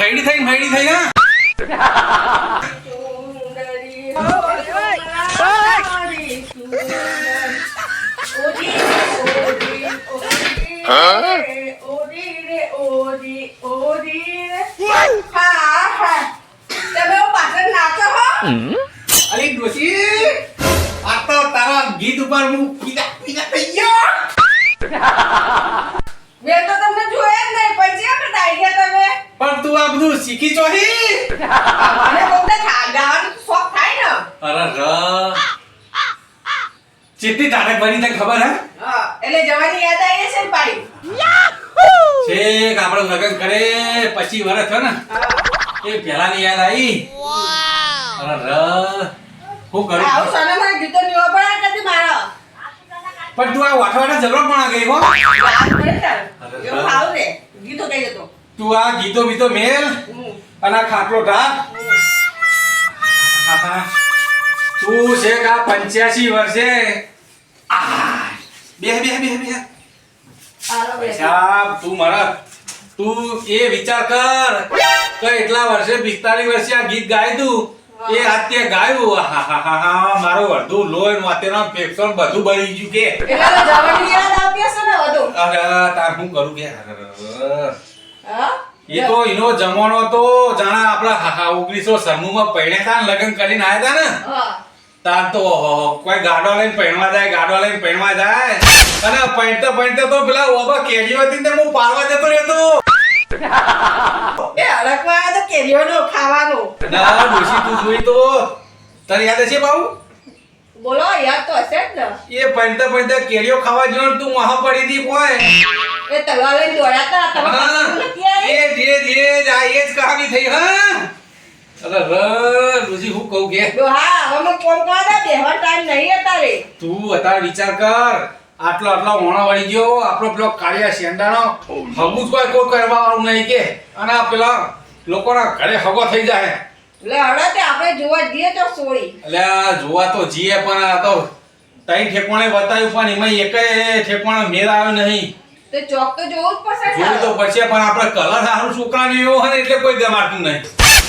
હૈડી થઈ હા અરે ડોશી આ તો તારા ગીત ઉપર હું પીડા થઈ ગયો. મેં તો તમને જોયા જ નહીં પછી વખત આવી ગયા તમે. પણ તું આ બધું શીખી ચોહી. મને બહુ ગાવાનો શોખ થાય ને. અરે ર ચેટલી તારે બની તને ખબર હે? હા એટલે જવાની યાદ આવી છે ને પાડી. છેક આપણો લગન કરે પછી વરસ થયો ને એ પહેલાની યાદ આવી. અરે ર હું કરું આવું સને મને ગીતો નીવા પડા કદી મારા. પણ તું આ વાઠવાડા જબરો પણ ગઈ હો. યાદ પડે તાર. એવું ખાવ રે ગીતો કહી દેતો. તું આ ગીતો બીતો મેલ અને આ ખાટલો ઢાક. તું છે કે આ 85 વર્ષે બે આલો બે. સાહેબ તું મારા તું એ વિચાર કર કે એટલા વર્ષે 45 વર્ષે આ ગીત ગાય તું એ આતે ગાયું. આહાહાહા મારો અડધું લોહી માટેનો ફેફસા બધું બળી ગયું કે. એટલે તો જવાની યાદ આવતી હશે ને વધુ. અરે તાર હું કરું કે હા એ તો એનો જમાનો તો જાણા આપણા 1996 માં પૈણ્યા તા ને લગ્ન કરીને આયા તા ને હા તાર તો કોઈ ગાડો લઈને પૈણવા જાય અને પૈણતે તો પેલા ઓબા કેરીઓ હતી ને હું પારવા જતો રહેતો. એ હડકવા તો કેરીઓનો ખાવાનો. ના ડોશી તું જોઈ તો તારી યાદ છે બાબુ બોલો યાદ તો હશે જ ને. એ પૈણતે કેરીઓ ખાવા જો તું મહા પડી દી કોઈ એ તલવાર લઈને દોડ્યા તા તમે નથી આવી. એ ધીરે આ એ જ કહાની થઈ હા. અરે ર ડોશી હું કહું કે હા હવે મને ફોન કરવા દે બેહવા ટાઈમ નહીં અત્યારે. તું અત્યારે વિચાર કર આટલો ઓણો વળી ગયો આપણો પેલો કાળિયા શેંડાનો હગું કોઈ કરવા વાળું નહીં કે અને આ પેલા લોકોના ઘરે હગો થઈ જાય એટલે હડે તે આપણે જોવા જઈએ તો સોળી. એટલે આ જોવા તો જીએ પણ આ તો તઈ ઠેકોણે બતાવ્યું પણ એમાં એકે ઠેકોણે મેળ આવ્યો નહીં. તો ચોક તો જોવું જ પડશે ને. જોવું તો પડશે પણ આપણે કલર સારું છોકરાને એવો હોય ને એટલે કોઈ ગમાતું નહીં.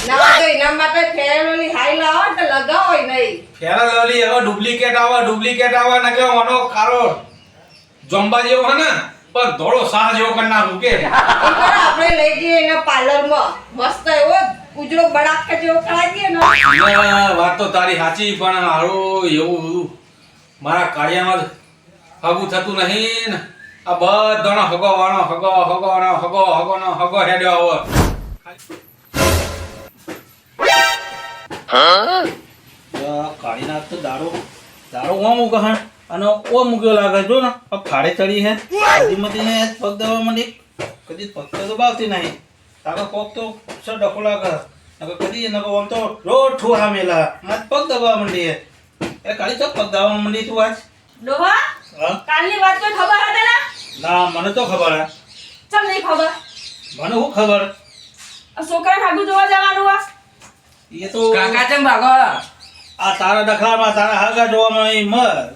ના તો એના માટે ફેરવેલી હાઈ લાવો ને તો લગાવો નહીં. ફેરા લવલી હવે ડુપ્લિકેટ આવે ને કે ઓનો કાળો જોંબા જેવો હે ને પણ ધોળો સાહ જેવો કરી નાખું કે આપણે લઈ જઈએ એના પાર્લરમાં મસ્ત એવો ઉજળો બડાકા જેવો કરાવી દઈએ ને. વાત તો તારી સાચી પણ હારું એવું બધું મારા કાળિયામાં હગું થતું નહીં ને આ બધાનો હગો હેડ્યો આવે કાળીના તો દાડો ઓમ ઉગા અને ઓ મૂક્યો લાગે જો ને ફાડે ચડી હે કદીમતી ને પગ દવા માંડી કદી પગ તો દબાવતી નહીં તાકા કોક તો સર ડખો લાગે નકો કદી નકો આમ તો રોડ ઠુહા મેલા મત પગ દબાવવા માંડી હે એ કાળી તો પગ દબાવવા માંડી તું આજ ડોહા કાલની વાત કોઈ ખબર હતી ને? ના મને તો ખબર હે. ચમ નહીં ખબર? મને શું ખબર આ છોકરા ભાગુ જોવા જવાનું આ એ તો કાકા ચમ ભાગો આ તારા દખલામાં તારા હાગા જોવામાં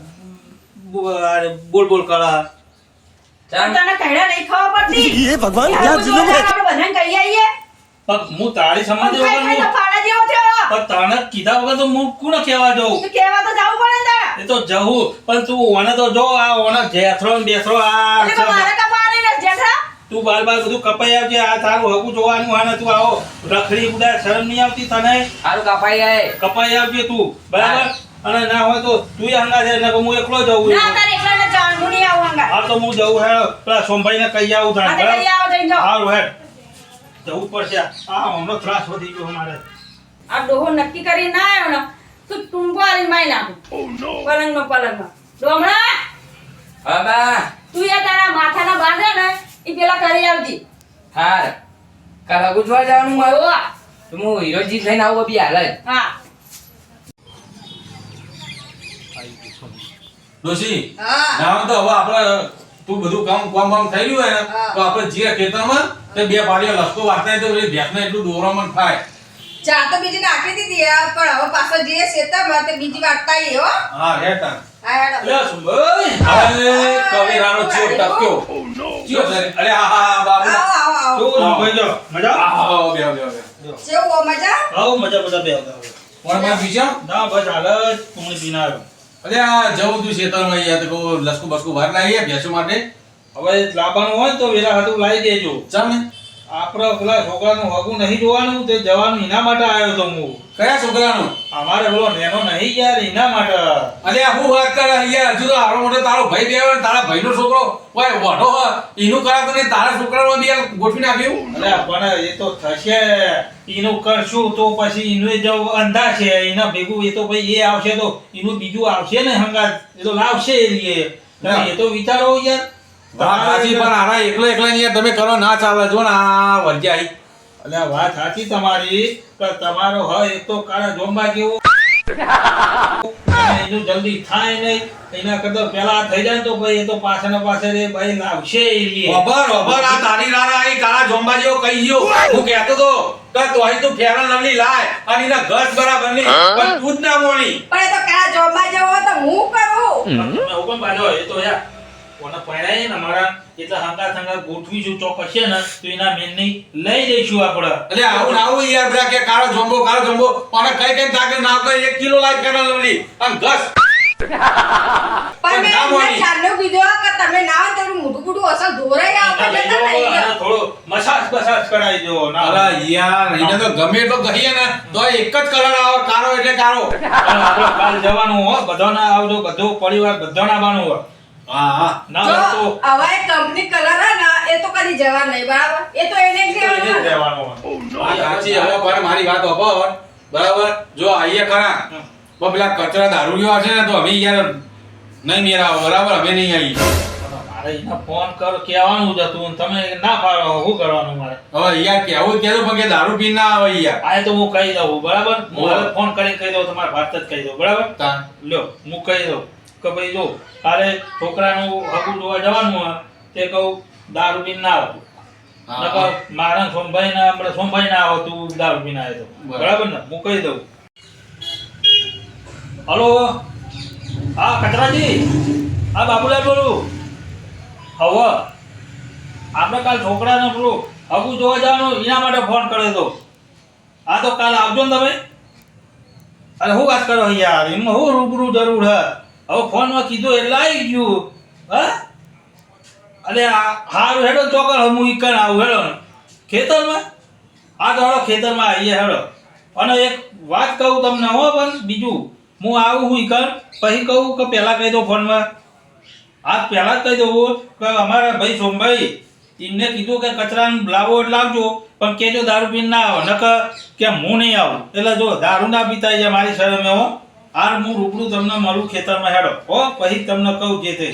બોલ કરા તને કહેડા નહીં ખબર પડતી. ये भगवान क्या जुल्म है આપણે બધાને કહી આવીએ. પણ હું તારી સમાજ ખાઈ ખાઈ તો ફાડા જેવો થયો. પણ તને કીધા વગર તો હું કોને કહેવા જાઉં તો કહેવા તો જાવું પડે ને તારે. એ તો જવું પણ તું ઓને તો જો આ ઓને જેથરો ને બેથરો આ એટલે તો મારે કપાવાની ને જેઠા. તું બાલ બધું કપાઈ આવજે આ તારું હકું જોવાનું હા ને તું આવો રખડી ઉડા શરમ નહીં આવતી તને હારું કાપાઈ જાય કપાઈ આવજે તું બરાબર અને ના હોય તો તું હંગા છે ને હું એકલો જવું ના તારે એકલા ને જવાનું હું નહીં આવું હંગા. હા તો હું જવું હે પેલા સોમભાઈ ને કહી આવું થાય આ તો કહી આવો જઈને જાઓ. સારું હે જવું પડશે આ હમણાં ત્રાસ વધી ગયો અમારે આ ડોહો નક્કી કરી ના આવ્યો ને તો ટૂંકો આલીને મારી નાખું. પલંગમાં ડોમણા હા બા તું એ તારા માથાના બાંધે ને એ પેલા કરી આવજી. હાર કાલા ગુજવા જવાનું મારું ઓવા. તો હું હીરોજી થઈને આવું બી હાલ જ હા ડોશી હા ના તો હવે આપણે તું બધું કામ થઈ ગયું હોય ને તો આપણે જે ખેતરમાં તે બે પાડીઓ લસકો વાટતા તો પેલી ભેંસને એટલું દોરામણ થાય. ચા તો બીજી નાખી દીધી યાર પણ હવે પાછો જે શેતામાં તે બીજી વાટતા આઈ હો. હા હેતા હા હેડો. લે સુંભાઈ અરે કવેરાનો ચેપ ટક્યો ચિયો સર અરે હા બાબુ આવો આવો આવો. શું કેવું છે ભાઈ જો મજા આવો બે બે બે કેવું હો, મજા? આવો મજા બધા બે આવતા કોણ બાર પીછા ના બસ હાલ જ પૂણી પીને આવ્યો અરે આ જવું તું ખેતરમાં યાર તો કહું લસકુ બસકુ બહાર લાવીએ ભેંસો માટે હવે લાવવાનું હોય ને તો વેલા હાથું લાવી દેજો ચાલ ને આપણે પેલા છોકરાનું હગું નહીં જોવાનું તે જવાનું એના માટે આવ્યો તો હું કયા છોકરાનું અમારે પેલો નેનો નહીં યાર એના માટે અરે આ હું વાત કરે યાર હજુ તો આવડો મોટો તારો ભાઈ બે આવે ને તારા ભાઈનો છોકરો ઓય વઢો હ એનું કરાતો ને તારા છોકરાનો બી યાર ગોઠવી નાખ્યું અરે પણ એ તો થશે એનું કરશું તો પછી એનું જો અંધા છે એના ભેગું એ તો ભાઈ એ આવશે તો એનું બીજું આવશે ને હંગાત એ તો લાવશે એ લીએ એ તો વિચારો યાર વાત સાચી પણ આના એકલા એકલા ની યાર તમે કરો ના ચાલે જો ને આ વર્જાઈ એટલે વાત સાચી તમારી કે તમારો હ એક તો કાળા જોંબા જેવો અને એનું જલ્દી થાય નહીં એના કરતા પેલા થઈ જાય તો ભાઈ એ તો પાછળ ને પાછળ એ ભાઈ લાવશે એ લીએ ઓભર ઓભર આ તારી રારા આઈ કાળા જોંબા જેવો કહી ગયો હું કહેતો તો કે તોય તું ફેરન લવલી લાય અને એના ઘસ બરાબર નહીં પણ તું જ ના મોણી પણ એ તો કાળા જોંબા જેવો હોય તો હું કરું. તમે હુકમ બાજો એ તો યાર કોને પડાય ને અમારા એટલે હંગા ગોઠવીશું ચોક હશે ને તો એના મેનની લઈ જઈશું આપણે એટલે આવું ને આવું યાર બધા કે કાળો જોંબો અને કઈ કઈ તાકે ના તો 1 કિલો લાય ફેરન લવલી અને ઘસ પણ મેં એમને ચાલ્યો કીધું કે તમે ના હોય તો મોટું મોટું અસલ ધોરાઈ આવતા જતા નહીં ગયા. થોડો મસાજ કરાવી દો ના અરે યાર એને તો ગમે એટલો કહીએ ને તો એક જ કલર આવે કાળો એટલે કાળો આપણે કાલ જવાનું હો બધાના આવજો બધો પરિવાર બધાના આવવાનું હો હા હા ના હોય તો જો હવે કંપની કલર હે ને એ તો કદી જવા નહીં બરાબર એ તો એને જ એને જ દેવાનું. રહેવાનું હો. આ સાચી હવે પણ મારી વાત હોભર બરાબર જો આઈએ ખરા પણ પેલા કચરા દારૂડિયો હશે ને તો અમે યાર નહીં મેરા બરાબર અમે નહીં આવી મારે એને ફોન કર કહેવાનું જ હતું તમે ના પાડો શું કરવાનું મારે હવે યાર કેવું કેવું પણ કે દારૂ પી ના આવે યાર આ તો હું કહી દઉં બરાબર હું હવે ફોન કરીને કહી દઉં તમારે વાત જ કહી દઉં બરાબર તા લ્યો હું કહી દઉં કે ભાઈ જો કાલે છોકરાનું હગું જોવા જવાનું હોય તે કહું દારૂ પીને ના આવતું હા, નકર મારા સોમભાઈ ના આવતું દારૂ પીને આવ્યો તો બરાબર ને હું કહી દઉં હલો હા કચરાજી હા બાબુલાલ બોલું હવે આપણે કાલ છોકરાને પેલું હગું જોવા જવાનું એના માટે ફોન કર્યો હતો હા તો કાલ આવજો ને તમે અરે શું વાત કરો યાર એમાં શું રૂબરૂ જરૂર હે હવે ફોનમાં કીધું એટલે આવી ગયું હા અરે હારું હેડો ચોકર હું ઈકન આવું હેડો ને ખેતરમાં હા તો હેડો ખેતરમાં આવીએ હેડો અને એક વાત કહું તમને હો પણ બીજું હું આવું હું ઈકન પછી કહું કે પહેલાં કહી દો ફોનમાં હા પહેલાં જ કહી દઉં કે અમારા ભાઈ સોમભાઈ એમને કીધું કે કચરાને લાવો એટલે લાવજો પણ કેજો દારૂ પીને ના આવો નકર કે હું નહીં આવું એટલે જો દારૂ ના પીતા જાય મારી શરમે હો હાર હું રૂબરૂ તમને મળું ખેતરમાં હેડો હો પછી તમને કહું જે તે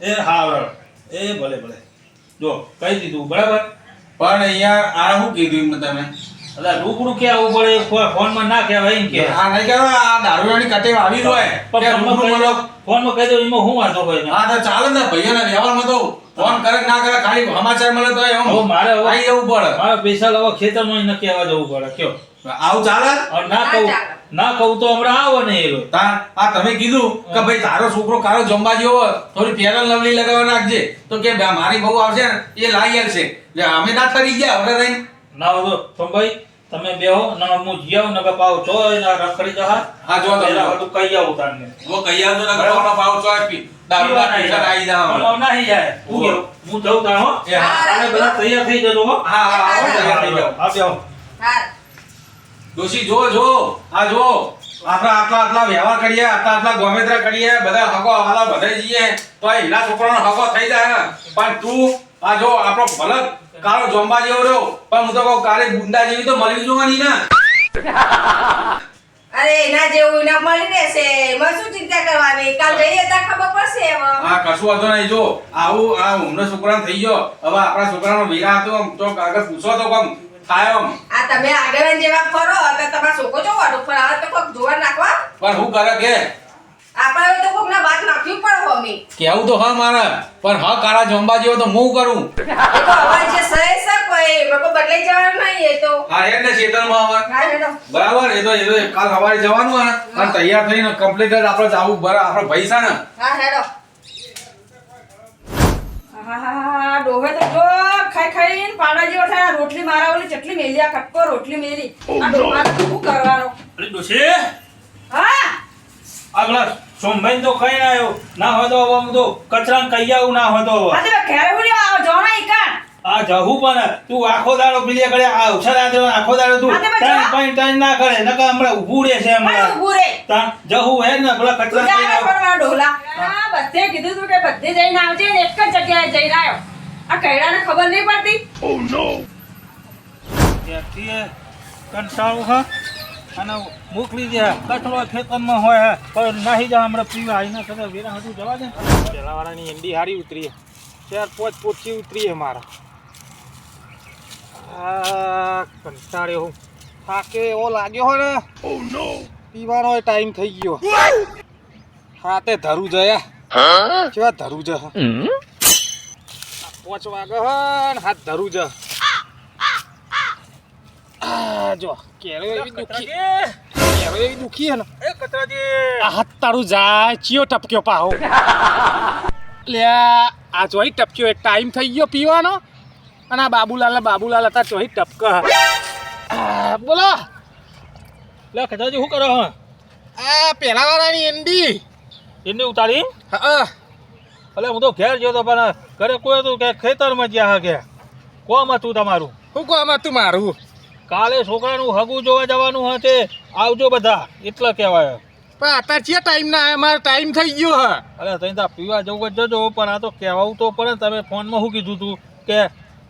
એ હા હેડો એ ભલે ભલે જો કહી દીધું બરાબર પણ યાર આ શું કીધું એમને તમે એટલે રૂબરૂ કે આવું પડે ફોનમાં ના કહેવાય એમ કે આ નહીં કહેવાય આ દારૂડિયાની કટેવ આવી જ હોય કે રૂબરૂ મળો. ફોનમાં કહી દો એમાં શું વાંધો હોય ને હા તો ચાલે ને ભાઈઓને વ્યવહારમાં તો ફોન કરે કે ના કરે ખાલી સમાચાર મળે તો એમ હવે મારે હવે આવી જવું પડે મારા પૈસા લેવા ખેતરમાં એને કહેવા જવું પડે કયો આવું ચાલે હવે ના કહું તો હમણાં આવો ને એ લોકો. તા આ તમે કીધું કે ભાઈ તારો છોકરો કાળો જમવા જેવો હોય, થોડી ફેરન લવલી લગાવવા નાખજે તો કે મારી બહુ આવશે ને એ લાવી આવશે એટલે અમે ના ઠરી ગયા હવે રહીને ના હોય તો ભાઈ તમે બેહો ના હું જીયાવ નગર પાવ છો એના રખડી જહા હા જો તમે પેલા બધું કહી આવું તારને હું કહી આવજો ને ગળવાનો ભાવ ચોય પી દારૂના પૈસા આવી જાવ હમણાં નહીં જાય હું કેવું? હું જઉં તાણ હો એ હા તમે બધા તૈયાર થઈ જજો હો હા હા આવો તૈયાર થઈ જાઓ. હા બેહો હા ડોશી જો આ જો આપણે આટલા વ્યવહાર કરીએ આટલા ગોમેત્રા કરીએ બધા હગો હાલા બધા જઈએ તો આ હીરા છોકરાનો હગો થઈ જાય ને પણ તું આ જો આપણો ભલે કાળો જોંબા જેવો રહ્યો પણ હું તો કહું કાલે ગુંડા જેવી તો મળી જોવાની ને અરે એના જેવું એના મળી રહેશે એમાં શું ચિંતા કરવાની કાલ જઈએ તો ખબર પડશે હવે આ કશું વાંધો નહીં જો આવું આ ઉમરો છોકરાનો થઈ ગયો હવે આપણા છોકરાનો વીરા હતો તો આગળ પૂછો તો કોમ થાય એમ આ તમે આગળ જેવા ફરો તો તમારા છોકરો જો વાડો ફરાવે તો કોક જોવા નાખવા પણ હું કરે કે આપણે તો કોક ના વાત નાખવી પડે મમ્મી કેવું તો હા મારે પણ હા કાળા જોંબા જેવો તો હું કરું એ તો હવે જે સહી છે કોઈ લોકો બદલાઈ જવાનું નહીં એ તો હા એટલે શેતરમાં હવે હા હેડો બરાબર એ તો કાલ સવારે જવાનું હોય ને અને તૈયાર થઈને કમ્પ્લીટ જ આપણે જાવું બરાબર આપણો ભાઈ છે ને હા હેડો આહાહાહા, ડોહે તો જો ખાઈ ખાઈને પાડા જેવો થાય. આ રોટલી મારા ઓલી ચટલી મેલી, આ કટકો રોટલી મેલી. આ ડોહાને તો શું કરવાનું? અરે ડોશી હા આગળ સોમભાઈ તો કઈ ના આવ્યો ના હોય તો હવે હું તો કચરાને કહી આવું ના હોય તો હવે આ તો ઘેરે હું લ્યો, આવો જોણા ઈ કાન. આ જહું પણ તું આખો દાડો પીલે કરે આ અવસર આદરો આખો દાડો તું હા, તે ત્રણ બચ્ચા. પોઈન્ટ ત્રણ ના કરે નકર હમણાં ઊભું રહેશે હાલ હમણાં ઊભું રે. તાણ જહું હે ને પેલા તું કચરા જા કઈ ને ફરવા ડોલા. આ બધે કીધું તું કે બધે જઈને આવજે ને એક જ જગ્યાએ જઈને આવ્યો. આ કૈડાને ખબર નહીં પડતી. ત્યાંથી કંટાળું હા અને મોકલી દે કચરો ખેતરમાં હોય હે પણ નાહી જા હમણાં પીવા આવીને કદાચ વેરા હતું જવા દે પેલાવાળાની એંડી હારી ઉતરી ચાર પોચ પોચી ઉતરી મારા આ કંટાળ્યો હું થાકે એવો લાગ્યો હોય ને પીવાનો ટાઈમ થઈ ગયો હાથે ધરું જયા કેવા ધરું જ 5 વાગે હન હાથ ધરું જ જો કેરો એવી દુખી હે ને એ કચરાજી આ હાથ તારું જાય ચિયો ટપક્યો પાહો લ્યા આ જોઈ ટપક્યો એક ટાઈમ થઈ ગયો પીવાનો અને આ બાબુલાલ હતા ચોહી ટપક બોલો લે કચરાજી શું કરો હા આ પેલા વાળાની એન્ડી એને ઉતારી હા અલે હું તો ઘેર ગયો તો પણ ઘરે કોઈ હતું કે ખેતરમાં જ્યાં કે કોમ હતું તમારું હું કોમાં તું મારું કાલે છોકરાનું હગું જોવા જવાનું હતે આવજો બધા એટલે કહેવાય પણ અત્યારે છે ટાઈમ ના આવે મારો ટાઈમ થઈ ગયો હ અરે તઈ તો પીવા જવું જ જજો પણ આ તો કહેવાવું તો પડે ને તમે ફોનમાં શું કીધું તું કે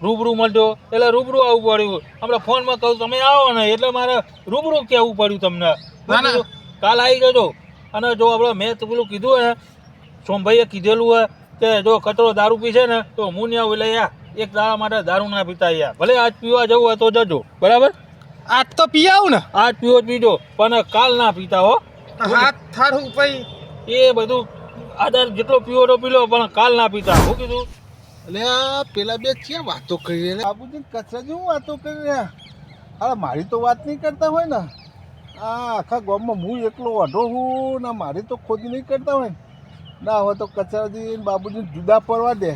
રૂબરૂ મળજો એટલે રૂબરૂ આવવું પડ્યું હમણાં ફોનમાં કહું તમે આવો ને એટલે મારે રૂબરૂ કહેવું પડ્યું તમને ના, ના. કાલ આવી જજો અને જો આપણે મેં તો પેલું કીધું ને સોમભાઈએ કીધેલું હોય કે જો કચરો દારૂ પીશે ને તો હું નહીં આવું એટલે યા એક દાડા માટે દારૂ ના પીતા યાર ભલે આજ પીવા જવું હોય તો જજો બરાબર આજ તો પી આવું ને આજ પીવો જ પીજો પણ કાલ ના પીતા હો હાથ થારું ભાઈ એ બધું આધાર જેટલો પીવો તો પી લો પણ કાલ ના પીતા હું કીધું એટલે આ પેલા બે ક્યાં વાતો કરી રહ્યા બાબુજી કચરા જેવું વાતો કરી રહ્યા અરે મારી તો વાત નહીં કરતા હોય ને આ આખા ગામમાં હું એકલો વાઢો હું ને મારી તો ખોદી નહીં કરતા હોય ને ના હોય તો કચરાજી ને બાબુજી જુદા પડવા દે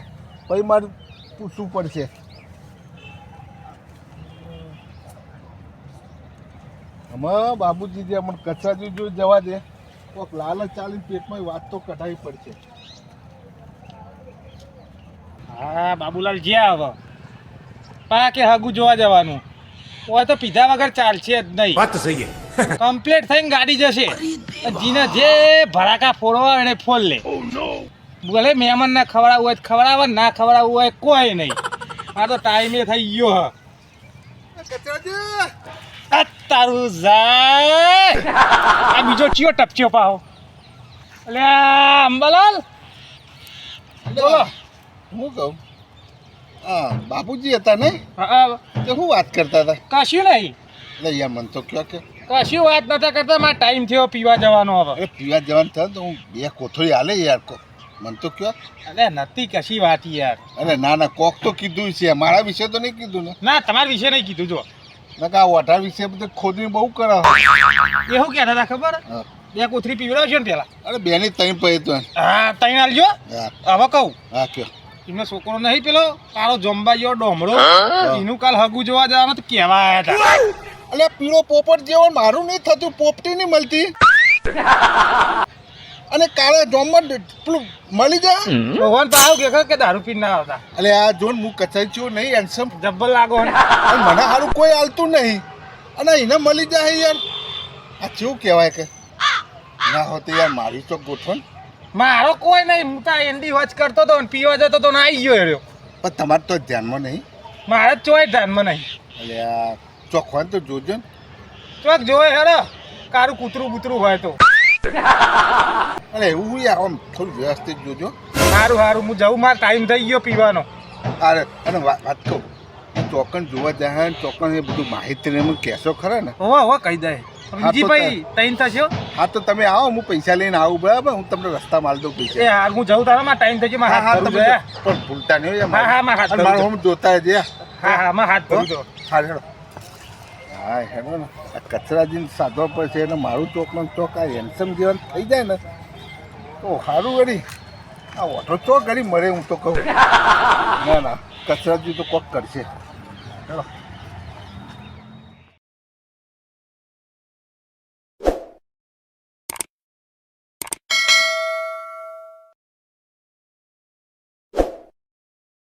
પછી મારે પૂછવું પડશે આમાં બાબુજી જે અમને કચરાજી જો જવા દે કોઈક લાલચ ચાલીને પેટમાં વાત તો કઢાવી પડશે હા બાબુલાલ જ્યાં હવે પા કે હગું જોવા જવાનું હોય તો પીધા વગર ચાલશે જ નહીં વાત તો સહી કમ્પ્લીટ થઈને ગાડી જશે જીને જે ભડાકા ફોડવા એને ફોડ લે ભલે મહેમાન ના ખવડાવવું હોય તો ખવડાવે ના ખવડાવવું હોય કોઈ નહીં આ તો ટાઈમે થઈ ગયો હ કચરાજી આ તારું જાય આ બીજો ચિયો ટપચ્યો પાહો એટલે અંબાલાલ બોલો હું કહું હા બાપુજી હતા ને હા, તે શું વાત કરતા હતા કશું નહીં એટલે યાર મન તો કયો કે કશું વાત નતા કરતા મારે ટાઈમ થયો પીવા જવાનો હવે અરે પીવા જવાનું થાય તો હું બે કોથળી હાલે યાર મન તો કયો અરે નથી કશી વાત યાર અરે ના ના કોક તો કીધું છે મારા વિશે તો નહીં કીધું ને ના તમારા વિશે નહીં કીધું જો નકા આ વઢા વિશે બધે ખોદીને બહુ કરે એ શું કહેતા હતા ખબર હા. બે કોથરી પીવડાવજો ને પેલા અરે બેની તઈ પડી તો હા તઈ આલજો હા હવે કહું હા કયો એમનો છોકરો નહીં પેલો તારો જંબા જેવો ડોમડો એનું કાલ હગું જોવા જવાનું તો કહેવા આવ્યા હતા અલે પીળો પોપટ જેવો મારું નહીં થતું પોપટી નહીં મળતી અને કાળા જોમમાં પેલું મળી જાય ભગવાન તો આવું કે દારૂ પીને ના આવતા અલે આ જોન હું કચાઈ છું નહીં હેન્ડસમ જબ્બર લાગો ને અને મને સારું કોઈ હાલતું નહીં અને એને મળી જાય યાર આ કેવું કહેવાય કે ના હોતી યાર મારી તો ગોઠવણ મારો કોઈ નહીં હું તો એન્ડી વચ કરતો હતો ને પીવા જતો તો ને આવી ગયો એર્યો પણ તમારે તો ધ્યાનમાં નહીં મારે જ ચોય ધ્યાનમાં નહીં એટલે આ ચોખવાન તો જોજો ને ચોક જોયે હેડો કારું કૂતરું બૂતરું હોય તો અરે એવું યાર આમ થોડું વ્યવસ્થિત જોજો સારું સારું હું જઉં મારો ટાઈમ થઈ ગયો પીવાનો અરે અને વાત કહું ચોકન જોવા જાય ને ચોકન એ બધું માહિતી ને કહેશો ખરા ને હોવા કહી દે બીજી તો ભાઈ તૈન થશે હા તો તમે આવો હું પૈસા લઈને આવું બરાબર હું તમને રસ્તા માલ દઉં એ પૈસા હાર હું જઉં તારા માં ટાઈમ થઈ ગયો મારા હા હાથ હા ધરું તમે છે. પણ ભૂલતા નહીં હા, હા, મારા હાથ ધરું મારું છે. હમ જોતા જ હા હા માં હાથ ધરું છું. હા હેડો હા હેડો ને આ કચરાજીને સાધવા પડશે એટલે મારું ચોકનો ચોક આ હેન્ડસમ જીવન થઈ જાય ને તો સારું વળી આ ઓટો ચો ઘડી મરે હું તો કહું ના ના કચરાજી તો કોક કરશે ચલો